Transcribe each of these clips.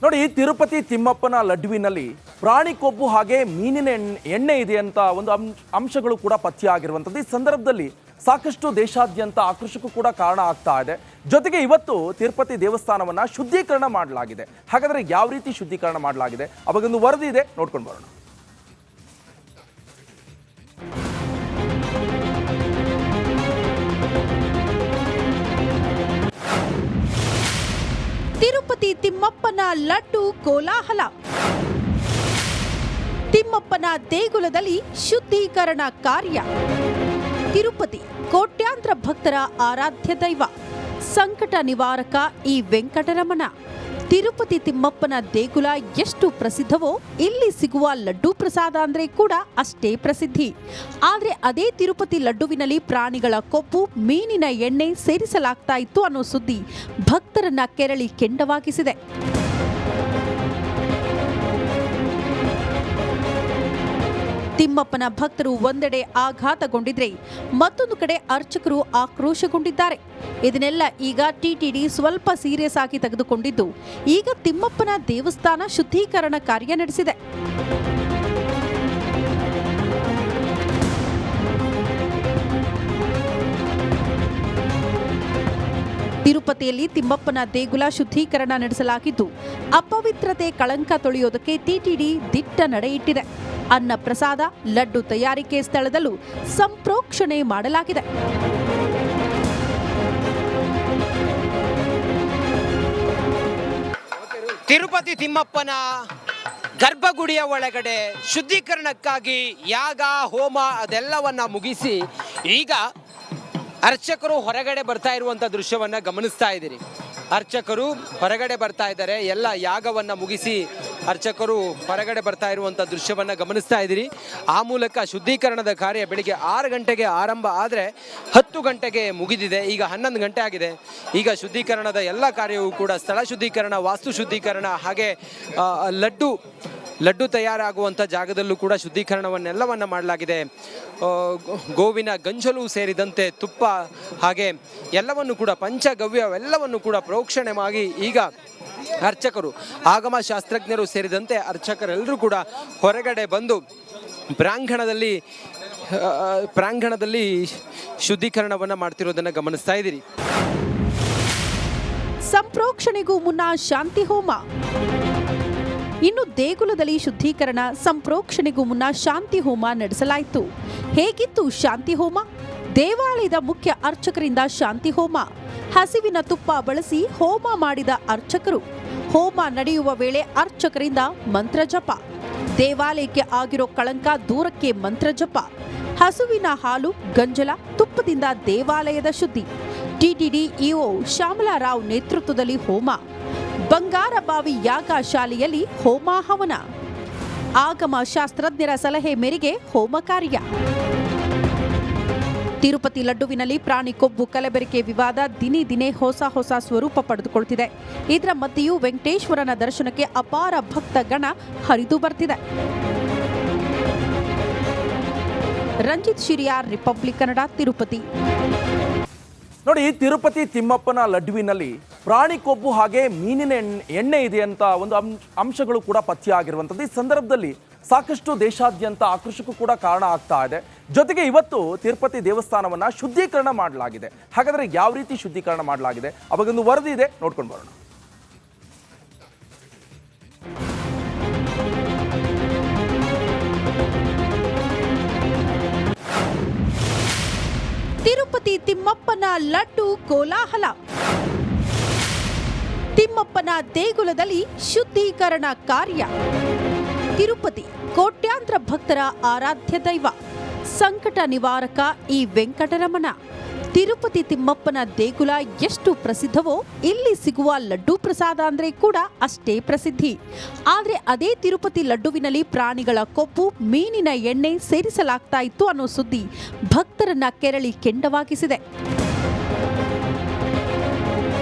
ನೋಡಿ, ತಿರುಪತಿ ತಿಮ್ಮಪ್ಪನ ಲಡ್ಡುವಿನಲ್ಲಿ ಪ್ರಾಣಿ ಕೊಬ್ಬು ಹಾಗೆ ಮೀನಿನ ಎಣ್ಣೆ ಇದೆ ಅಂತ ಒಂದು ಅಂಶಗಳು ಕೂಡ ಪತ್ತೆಯಾಗಿರುವಂಥದ್ದು. ಈ ಸಂದರ್ಭದಲ್ಲಿ ಸಾಕಷ್ಟು ದೇಶಾದ್ಯಂತ ಆಕ್ರೋಶಕ್ಕೂ ಕೂಡ ಕಾರಣ ಆಗ್ತಾ ಇದೆ. ಜೊತೆಗೆ ಇವತ್ತು ತಿರುಪತಿ ದೇವಸ್ಥಾನವನ್ನ ಶುದ್ಧೀಕರಣ ಮಾಡಲಾಗಿದೆ. ಹಾಗಾದ್ರೆ ಯಾವ ರೀತಿ ಶುದ್ಧೀಕರಣ ಮಾಡಲಾಗಿದೆ, ಅವಾಗೊಂದು ವರದಿ ಇದೆ, ನೋಡ್ಕೊಂಡು ಬರೋಣ. ತಿರುಪತಿ ತಿಮ್ಮಪ್ಪನ ಲಡ್ಡು ಕೋಲಾಹಲ. ತಿಮ್ಮಪ್ಪನ ದೇಗುಲದಲ್ಲಿ ಶುದ್ಧೀಕರಣ ಕಾರ್ಯ. ತಿರುಪತಿ ಕೋಟ್ಯಾಂತರ ಭಕ್ತರ ಆರಾಧ್ಯ ದೈವ, ಸಂಕಟ ನಿವಾರಕ ಈ ವೆಂಕಟರಮಣ. ತಿರುಪತಿ ತಿಮ್ಮಪ್ಪನ ದೇಗುಲ ಎಷ್ಟು ಪ್ರಸಿದ್ಧವೋ ಇಲ್ಲಿ ಸಿಗುವ ಲಡ್ಡು ಪ್ರಸಾದ ಅಂದ್ರೆ ಕೂಡ ಅಷ್ಟೇ ಪ್ರಸಿದ್ಧಿ. ಆದ್ರೆ ಅದೇ ತಿರುಪತಿ ಲಡ್ಡುವಿನಲ್ಲಿ ಪ್ರಾಣಿಗಳ ಕೊಬ್ಬು, ಮೀನಿನ ಎಣ್ಣೆ ಸೇರಿಸಲಾಗ್ತಾ ಇತ್ತು ಅನ್ನೋ ಸುದ್ದಿ ಭಕ್ತರನ್ನ ಕೆರಳಿ ಕೆಂಡವಾಗಿಸಿದೆ. ತಿಮ್ಮಪ್ಪನ ಭಕ್ತರು ಒಂದೆಡೆ ಆಘಾತಗೊಂಡಿದ್ರೆ ಮತ್ತೊಂದು ಕಡೆ ಅರ್ಚಕರು ಆಕ್ರೋಶಗೊಂಡಿದ್ದಾರೆ. ಇದನ್ನೆಲ್ಲ ಈಗ ಟಿಟಿಡಿ ಸ್ವಲ್ಪ ಸೀರಿಯಸ್ ಆಗಿ ತೆಗೆದುಕೊಂಡಿದ್ದು ಈಗ ತಿಮ್ಮಪ್ಪನ ದೇವಸ್ಥಾನ ಶುದ್ಧೀಕರಣ ಕಾರ್ಯ ನಡೆಸಿದೆ. ತಿರುಪತಿಯಲ್ಲಿ ತಿಮ್ಮಪ್ಪನ ದೇಗುಲ ಶುದ್ಧೀಕರಣ ನಡೆಸಲಾಗಿದ್ದು ಅಪವಿತ್ರತೆ ಕಳಂಕ ತೊಳೆಯೋದಕ್ಕೆ ಟಿಟಿಡಿ ದಿಟ್ಟ ನಡೆಯಿಟ್ಟಿದೆ. ಅನ್ನ ಪ್ರಸಾದ, ಲಡ್ಡು ತಯಾರಿಕೆ ಸ್ಥಳದಲ್ಲೂ ಸಂಪ್ರೋಕ್ಷಣೆ ಮಾಡಲಾಗಿದೆ. ತಿರುಪತಿ ತಿಮ್ಮಪ್ಪನ ಗರ್ಭಗುಡಿಯ ಒಳಗಡೆ ಶುದ್ಧೀಕರಣಕ್ಕಾಗಿ ಯಾಗ, ಹೋಮ ಅದೆಲ್ಲವನ್ನ ಮುಗಿಸಿ ಈಗ ಅರ್ಚಕರು ಹೊರಗಡೆ ಬರ್ತಾ ಇರುವಂಥ ದೃಶ್ಯವನ್ನು ಗಮನಿಸ್ತಾ ಇದ್ದೀರಿ. ಅರ್ಚಕರು ಹೊರಗಡೆ ಬರ್ತಾ ಇದ್ದಾರೆ. ಎಲ್ಲ ಯಾಗವನ್ನು ಮುಗಿಸಿ ಅರ್ಚಕರು ಹೊರಗಡೆ ಬರ್ತಾ ಇರುವಂಥ ದೃಶ್ಯವನ್ನು ಗಮನಿಸ್ತಾ ಇದ್ದೀರಿ. ಆ ಮೂಲಕ ಶುದ್ಧೀಕರಣದ ಕಾರ್ಯ ಬೆಳಿಗ್ಗೆ 6 ಗಂಟೆಗೆ ಆರಂಭ ಆದರೆ 10 ಗಂಟೆಗೆ ಮುಗಿದಿದೆ. ಈಗ 11 ಗಂಟೆ ಆಗಿದೆ. ಈಗ ಶುದ್ಧೀಕರಣದ ಎಲ್ಲ ಕಾರ್ಯವೂ ಕೂಡ ಸ್ಥಳ ಶುದ್ಧೀಕರಣ, ವಾಸ್ತು ಶುದ್ಧೀಕರಣ, ಹಾಗೆ ಲಡ್ಡು ತಯಾರಾಗುವಂಥ ಜಾಗದಲ್ಲೂ ಕೂಡ ಶುದ್ಧೀಕರಣವನ್ನೆಲ್ಲವನ್ನು ಮಾಡಲಾಗಿದೆ. ಗೋವಿನ ಗಂಜಲು ಸೇರಿದಂತೆ ತುಪ್ಪ ಹಾಗೆ ಎಲ್ಲವನ್ನು ಕೂಡ ಪಂಚಗವ್ಯವೆಲ್ಲವನ್ನು ಕೂಡ ಪ್ರೋಕ್ಷಣೆ ಮಾಡಿ ಈಗ ಅರ್ಚಕರು, ಆಗಮ ಶಾಸ್ತ್ರಜ್ಞರು ಸೇರಿದಂತೆ ಅರ್ಚಕರೆಲ್ಲರೂ ಕೂಡ ಹೊರಗಡೆ ಬಂದು ಪ್ರಾಂಗಣದಲ್ಲಿ ಶುದ್ಧೀಕರಣವನ್ನು ಮಾಡ್ತಿರೋದನ್ನು ಗಮನಿಸ್ತಾ ಇದ್ದೀರಿ. ಸಂಪ್ರೋಕ್ಷಣೆಗೂ ಮುನ್ನ ಶಾಂತಿ ಹೋಮ. ಇನ್ನು ದೇಗುಲದಲ್ಲಿ ಶುದ್ಧೀಕರಣ, ಸಂಪ್ರೋಕ್ಷಣೆಗೂ ಮುನ್ನ ಶಾಂತಿ ಹೋಮ ನಡೆಸಲಾಯಿತು. ಹೇಗಿತ್ತು ಶಾಂತಿ ಹೋಮ? ದೇವಾಲಯದ ಮುಖ್ಯ ಅರ್ಚಕರಿಂದ ಶಾಂತಿ ಹೋಮ. ಹಸಿವಿನ ತುಪ್ಪ ಬಳಸಿ ಹೋಮ ಮಾಡಿದ ಅರ್ಚಕರು. ಹೋಮ ನಡೆಯುವ ವೇಳೆ ಅರ್ಚಕರಿಂದ ಮಂತ್ರಜಪ. ದೇವಾಲಯಕ್ಕೆ ಆಗಿರೋ ಕಳಂಕ ದೂರಕ್ಕೆ ಮಂತ್ರಜಪ. ಹಸುವಿನ ಹಾಲು, ಗಂಜಲ, ತುಪ್ಪದಿಂದ ದೇವಾಲಯದ ಶುದ್ಧಿ. ಟಿಟಿಡಿ ಇಒ ಶ್ಯಾಮಲಾರಾವ್ ನೇತೃತ್ವದಲ್ಲಿ ಹೋಮ. ಬಂಗಾರಬಾವಿ ಯಾಗ ಶಾಲೆಯಲ್ಲಿ ಹೋಮ ಹವನ. ಆಗಮ ಶಾಸ್ತ್ರಜ್ಞರ ಸಲಹೆ ಮೇರೆಗೆ ಹೋಮ ಕಾರ್ಯ. ತಿರುಪತಿ ಲಡ್ಡುವಿನಲ್ಲಿ ಪ್ರಾಣಿ ಕೊಬ್ಬು ಕಲಬೆರಕೆ ವಿವಾದ ದಿನೇ ಹೊಸ ಸ್ವರೂಪ ಪಡೆದುಕೊಳ್ಳುತ್ತಿದೆ. ಇದರ ಮಧ್ಯೆಯೂ ವೆಂಕಟೇಶ್ವರನ ದರ್ಶನಕ್ಕೆ ಅಪಾರ ಭಕ್ತ ಗಣ ಹರಿದು ಬರ್ತಿದೆ. ರಂಜಿತ್ ಶಿರಿಯಾರ್, ರಿಪಬ್ಲಿಕ್ ಕನ್ನಡ, ತಿರುಪತಿ. ನೋಡಿ, ತಿರುಪತಿ ತಿಮ್ಮಪ್ಪನ ಲಡ್ಡುವಿನಲ್ಲಿ ಪ್ರಾಣಿ ಕೊಬ್ಬು ಹಾಗೆ ಮೀನಿನ ಎಣ್ಣೆ ಇದೆ ಅಂತ ಒಂದು ಅಂಶಗಳು ಕೂಡ ಪತ್ತೆಯಾಗಿರುವಂಥದ್ದು. ಈ ಸಂದರ್ಭದಲ್ಲಿ ಸಾಕಷ್ಟು ದೇಶಾದ್ಯಂತ ಆಕ್ರೋಶಕ್ಕೂ ಕೂಡ ಕಾರಣ ಆಗ್ತಾ ಇದೆ. ಜೊತೆಗೆ ಇವತ್ತು ತಿರುಪತಿ ದೇವಸ್ಥಾನವನ್ನ ಶುದ್ಧೀಕರಣ ಮಾಡಲಾಗಿದೆ. ಹಾಗಾದ್ರೆ ಯಾವ ರೀತಿ ಶುದ್ಧೀಕರಣ ಮಾಡಲಾಗಿದೆ, ಅವಾಗೊಂದು ವರದಿ ಇದೆ, ನೋಡ್ಕೊಂಡು ಬರೋಣ. ತಿರುಪತಿ ತಿಮ್ಮಪ್ಪನ ಲಡ್ಡು ಕೋಲಾಹಲ. ತಿಮ್ಮಪ್ಪನ ದೇಗುಲದಲ್ಲಿ ಶುದ್ಧೀಕರಣ ಕಾರ್ಯ. ತಿರುಪತಿ ಕೋಟ್ಯಾಂತರ ಭಕ್ತರ ಆರಾಧ್ಯ ದೈವ, ಸಂಕಟ ನಿವಾರಕ ಈ ವೆಂಕಟರಮಣ. ತಿರುಪತಿ ತಿಮ್ಮಪ್ಪನ ದೇಗುಲ ಎಷ್ಟು ಪ್ರಸಿದ್ಧವೋ ಇಲ್ಲಿ ಸಿಗುವ ಲಡ್ಡು ಪ್ರಸಾದ ಅಂದ್ರೆ ಕೂಡ ಅಷ್ಟೇ ಪ್ರಸಿದ್ಧಿ. ಆದ್ರೆ ಅದೇ ತಿರುಪತಿ ಲಡ್ಡುವಿನಲ್ಲಿ ಪ್ರಾಣಿಗಳ ಕೊಬ್ಬು, ಮೀನಿನ ಎಣ್ಣೆ ಸೇರಿಸಲಾಗ್ತಾ ಇತ್ತು ಅನ್ನೋ ಸುದ್ದಿ ಭಕ್ತರನ್ನ ಕೆರಳಿ ಕೆಂಡವಾಗಿಸಿದೆ.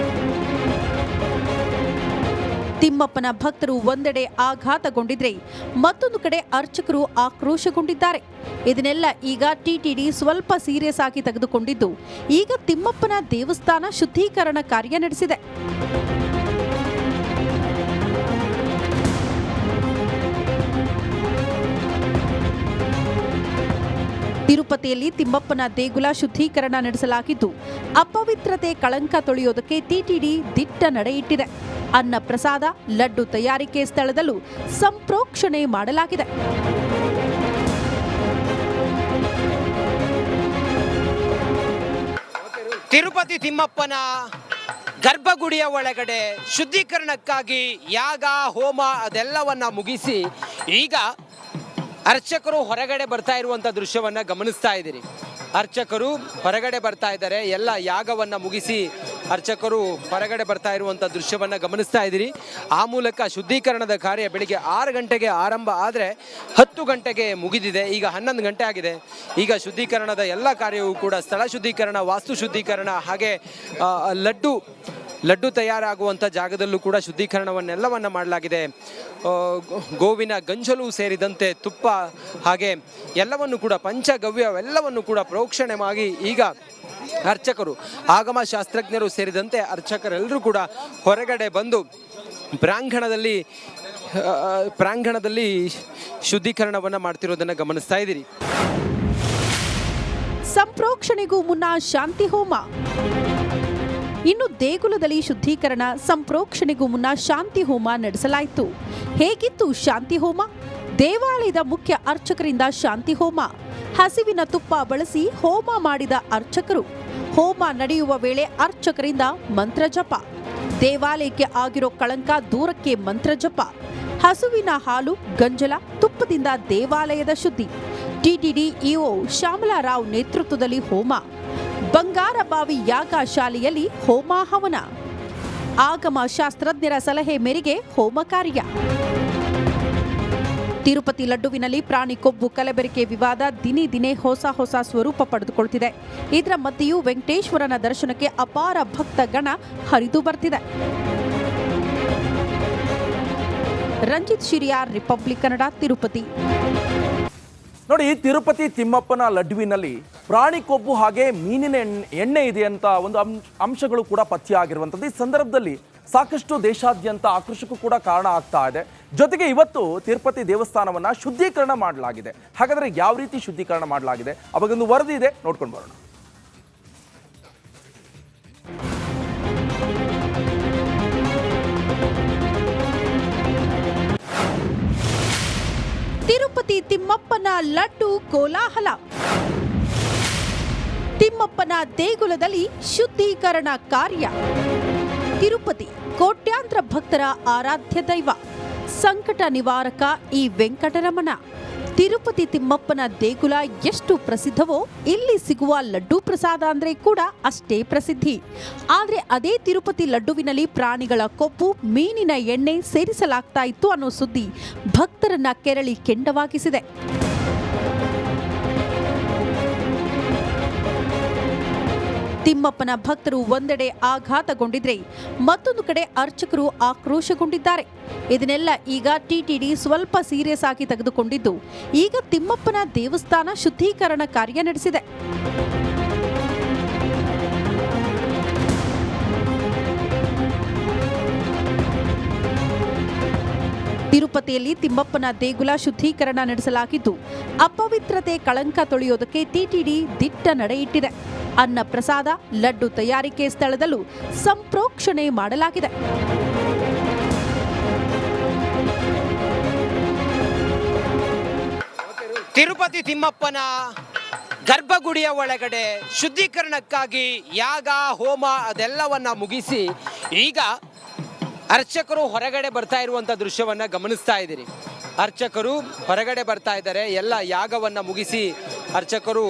ತಿಮ್ಮಪ್ಪನ ಭಕ್ತರು ಒಂದೆಡೆ ಆಘಾತಗೊಂಡಿದ್ರೆ ಮತ್ತೊಂದು ಕಡೆ ಅರ್ಚಕರು ಆಕ್ರೋಶಗೊಂಡಿದ್ದಾರೆ. ಇದನ್ನೆಲ್ಲ ಈಗ ಟಿಟಿಡಿ ಸ್ವಲ್ಪ ಸೀರಿಯಸ್ ಆಗಿ ತೆಗೆದುಕೊಂಡಿದ್ದು ಈಗ ತಿಮ್ಮಪ್ಪನ ದೇವಸ್ಥಾನ ಶುದ್ಧೀಕರಣ ಕಾರ್ಯ ನಡೆಸಿದೆ. ತಿರುಪತಿಯಲ್ಲಿ ತಿಮ್ಮಪ್ಪನ ದೇಗುಲ ಶುದ್ಧೀಕರಣ ನಡೆಸಲಾಗಿದ್ದು, ಅಪವಿತ್ರತೆ ಕಳಂಕ ತೊಳೆಯೋದಕ್ಕೆ ಟಿಟಿಡಿ ದಿಟ್ಟ ನಡೆಯಿಟ್ಟಿದೆ. ಅನ್ನ ಪ್ರಸಾದ, ಲಡ್ಡು ತಯಾರಿಕೆ ಸ್ಥಳದಲ್ಲೂ ಸಂಪ್ರೋಕ್ಷಣೆ ಮಾಡಲಾಗಿದೆ. ತಿರುಪತಿ ತಿಮ್ಮಪ್ಪನ ಗರ್ಭಗುಡಿಯ ಒಳಗಡೆ ಶುದ್ಧೀಕರಣಕ್ಕಾಗಿ ಯಾಗ ಹೋಮ ಅದೆಲ್ಲವನ್ನ ಮುಗಿಸಿ ಈಗ ಅರ್ಚಕರು ಹೊರಗಡೆ ಬರ್ತಾ ಇರುವಂಥ ದೃಶ್ಯವನ್ನ ಗಮನಿಸ್ತಾ ಇದ್ದೀರಿ. ಅರ್ಚಕರು ಹೊರಗಡೆ ಬರ್ತಾ ಇದ್ದಾರೆ. ಎಲ್ಲ ಯಾಗವನ್ನ ಮುಗಿಸಿ ಅರ್ಚಕರು ಹೊರಗಡೆ ಬರ್ತಾ ಇರುವಂಥ ದೃಶ್ಯವನ್ನ ಗಮನಿಸ್ತಾ ಇದ್ದೀರಿ. ಆ ಮೂಲಕ ಶುದ್ಧೀಕರಣದ ಕಾರ್ಯ ಬೆಳಿಗ್ಗೆ 6 ಗಂಟೆಗೆ ಆರಂಭ ಆದರೆ 10 ಗಂಟೆಗೆ ಮುಗಿದಿದೆ. ಈಗ 11 ಗಂಟೆ ಆಗಿದೆ. ಈಗ ಶುದ್ಧೀಕರಣದ ಎಲ್ಲ ಕಾರ್ಯವೂ ಕೂಡ ಸ್ಥಳ ಶುದ್ಧೀಕರಣ, ವಾಸ್ತು ಶುದ್ಧೀಕರಣ, ಹಾಗೆ ಲಡ್ಡು ತಯಾರಾಗುವಂಥ ಜಾಗದಲ್ಲೂ ಕೂಡ ಶುದ್ಧೀಕರಣವನ್ನೆಲ್ಲವನ್ನ ಮಾಡಲಾಗಿದೆ. ಗೋವಿನ ಗಂಜಲು ಸೇರಿದಂತೆ ತುಪ್ಪ ಹಾಗೆ ಎಲ್ಲವನ್ನು ಕೂಡ ಪಂಚಗವ್ಯವೆಲ್ಲವನ್ನು ಕೂಡ ಪ್ರೋಕ್ಷಣೆ ಮಾಡಿ ಈಗ ಅರ್ಚಕರು, ಆಗಮ ಶಾಸ್ತ್ರಜ್ಞರು ಸೇರಿದಂತೆ ಅರ್ಚಕರೆಲ್ಲರೂ ಕೂಡ ಹೊರಗಡೆ ಬಂದು ಪ್ರಾಂಗಣದಲ್ಲಿ ಶುದ್ಧೀಕರಣವನ್ನು ಮಾಡ್ತಿರೋದನ್ನು ಗಮನಿಸ್ತಾ ಇದ್ದೀರಿ. ಸಂಪ್ರೋಕ್ಷಣೆಗೂ ಮುನ್ನ ಶಾಂತಿ ಹೋಮ. ಇನ್ನು ದೇಗುಲದಲ್ಲಿ ಶುದ್ಧೀಕರಣ, ಸಂಪ್ರೋಕ್ಷಣೆಗೂ ಮುನ್ನ ಶಾಂತಿ ಹೋಮ ನಡೆಸಲಾಯಿತು. ಹೇಗಿತ್ತು ಶಾಂತಿ ಹೋಮ? ದೇವಾಲಯದ ಮುಖ್ಯ ಅರ್ಚಕರಿಂದ ಶಾಂತಿ ಹೋಮ. ಹಸಿವಿನ ತುಪ್ಪ ಬಳಸಿ ಹೋಮ ಮಾಡಿದ ಅರ್ಚಕರು. ಹೋಮ ನಡೆಯುವ ವೇಳೆ ಅರ್ಚಕರಿಂದ ಮಂತ್ರ ಜಪ. ದೇವಾಲಯಕ್ಕೆ ಆಗಿರೋ ಕಳಂಕ ದೂರಕ್ಕೆ ಮಂತ್ರ ಜಪ. ಹಸುವಿನ ಹಾಲು, ಗಂಜಲ, ತುಪ್ಪದಿಂದ ದೇವಾಲಯದ ಶುದ್ಧಿ. ಟಿಟಿಡಿ ಇಒ ಶ್ಯಾಮಲಾರಾವ್ ನೇತೃತ್ವದಲ್ಲಿ ಹೋಮ. ಬಂಗಾರಬಾವಿ ಯಾಗ ಶಾಲೆಯಲ್ಲಿ ಹೋಮ ಹವನ. ಆಗಮ ಶಾಸ್ತ್ರಜ್ಞರ ಸಲಹೆ ಮೇರೆಗೆ ಹೋಮ ಕಾರ್ಯ. ತಿರುಪತಿ ಲಡ್ಡುವಿನಲ್ಲಿ ಪ್ರಾಣಿ ಕೊಬ್ಬು ಕಲಬೆರಕೆ ವಿವಾದ ದಿನೇ ಹೊಸ ಸ್ವರೂಪ ಪಡೆದುಕೊಳ್ಳುತ್ತಿದೆ. ಇದರ ಮಧ್ಯೆಯೂ ವೆಂಕಟೇಶ್ವರನ ದರ್ಶನಕ್ಕೆ ಅಪಾರ ಭಕ್ತಗಣ ಹರಿದು ಬರ್ತಿದೆ. ರಂಜಿತ್ ಶಿರಿಯಾರ್, ರಿಪಬ್ಲಿಕ್ ಕನ್ನಡ, ತಿರುಪತಿ. ನೋಡಿ, ತಿರುಪತಿ ತಿಮ್ಮಪ್ಪನ ಲಡ್ಡುವಿನಲ್ಲಿ ಪ್ರಾಣಿ ಕೊಬ್ಬು ಹಾಗೆ ಮೀನಿನ ಎಣ್ಣೆ ಇದೆ ಅಂತ ಒಂದು ಅಂಶಗಳು ಕೂಡ ಪತ್ತೆ ಆಗಿರುವಂಥದ್ದು. ಈ ಸಂದರ್ಭದಲ್ಲಿ ಸಾಕಷ್ಟು ದೇಶಾದ್ಯಂತ ಆಕ್ರೋಶಕ್ಕೂ ಕೂಡ ಕಾರಣ ಆಗ್ತಾ ಇದೆ. ಜೊತೆಗೆ ಇವತ್ತು ತಿರುಪತಿ ದೇವಸ್ಥಾನವನ್ನ ಶುದ್ಧೀಕರಣ ಮಾಡಲಾಗಿದೆ. ಹಾಗಾದ್ರೆ ಯಾವ ರೀತಿ ಶುದ್ಧೀಕರಣ ಮಾಡಲಾಗಿದೆ, ಅವಾಗೊಂದು ವರದಿ ಇದೆ, ನೋಡ್ಕೊಂಡು ಬರೋಣ. ತಿರುಪತಿ ತಿಮ್ಮಪ್ಪನ ಲಡ್ಡು ಕೋಲಾಹಲ. ತಿಮ್ಮಪ್ಪನ ದೇಗುಲದಲ್ಲಿ ಶುದ್ಧೀಕರಣ ಕಾರ್ಯ. ತಿರುಪತಿ ಕೋಟ್ಯಾಂತರ ಭಕ್ತರ ಆರಾಧ್ಯ ದೈವ, ಸಂಕಟ ನಿವಾರಕ ಈ ವೆಂಕಟರಮಣ. ತಿರುಪತಿ ತಿಮ್ಮಪ್ಪನ ದೇಗುಲ ಎಷ್ಟು ಪ್ರಸಿದ್ಧವೋ ಇಲ್ಲಿ ಸಿಗುವ ಲಡ್ಡು ಪ್ರಸಾದ ಅಂದ್ರೆ ಕೂಡ ಅಷ್ಟೇ ಪ್ರಸಿದ್ಧಿ. ಆದ್ರೆ ಅದೇ ತಿರುಪತಿ ಲಡ್ಡುವಿನಲ್ಲಿ ಪ್ರಾಣಿಗಳ ಕೊಬ್ಬು, ಮೀನಿನ ಎಣ್ಣೆ ಸೇರಿಸಲಾಗ್ತಾ ಇತ್ತು ಅನ್ನೋ ಸುದ್ದಿ ಭಕ್ತರನ್ನ ಕೆರಳಿ ಕೆಂಡವಾಗಿಸಿದೆ. ತಿಮ್ಮಪ್ಪನ ಭಕ್ತರು ಒಂದೆಡೆ ಆಘಾತಗೊಂಡಿದ್ರೆ ಮತ್ತೊಂದು ಕಡೆ ಅರ್ಚಕರು ಆಕ್ರೋಶಗೊಂಡಿದ್ದಾರೆ. ಇದನ್ನೆಲ್ಲ ಈಗ ಟಿಟಿಡಿ ಸ್ವಲ್ಪ ಸೀರಿಯಸ್ ಆಗಿ ತೆಗೆದುಕೊಂಡಿದ್ದು ಈಗ ತಿಮ್ಮಪ್ಪನ ದೇವಸ್ಥಾನ ಶುದ್ಧೀಕರಣ ಕಾರ್ಯ ನಡೆಸಿದೆ. ತಿರುಪತಿಯಲ್ಲಿ ತಿಮ್ಮಪ್ಪನ ದೇಗುಲ ಶುದ್ಧೀಕರಣ ನಡೆಸಲಾಗಿದ್ದು, ಅಪವಿತ್ರತೆ ಕಳಂಕ ತೊಳೆಯೋದಕ್ಕೆ ಟಿಟಿಡಿ ದಿಟ್ಟ ನಡೆಯಿಟ್ಟಿದೆ. ಅನ್ನ ಪ್ರಸಾದ, ಲಡ್ಡು ತಯಾರಿಕೆ ಸ್ಥಳದಲ್ಲೂ ಸಂಪ್ರೋಕ್ಷಣೆ ಮಾಡಲಾಗಿದೆ. ತಿರುಪತಿ ತಿಮ್ಮಪ್ಪನ ಗರ್ಭಗುಡಿಯ ಒಳಗಡೆ ಶುದ್ಧೀಕರಣಕ್ಕಾಗಿ ಯಾಗ ಹೋಮ ಅದೆಲ್ಲವನ್ನ ಮುಗಿಸಿ ಈಗ ಅರ್ಚಕರು ಹೊರಗಡೆ ಬರ್ತಾ ಇರುವಂಥ ದೃಶ್ಯವನ್ನ ಗಮನಿಸ್ತಾ ಇದ್ದೀರಿ. ಅರ್ಚಕರು ಹೊರಗಡೆ ಬರ್ತಾ ಇದ್ದಾರೆ. ಎಲ್ಲ ಯಾಗವನ್ನ ಮುಗಿಸಿ ಅರ್ಚಕರು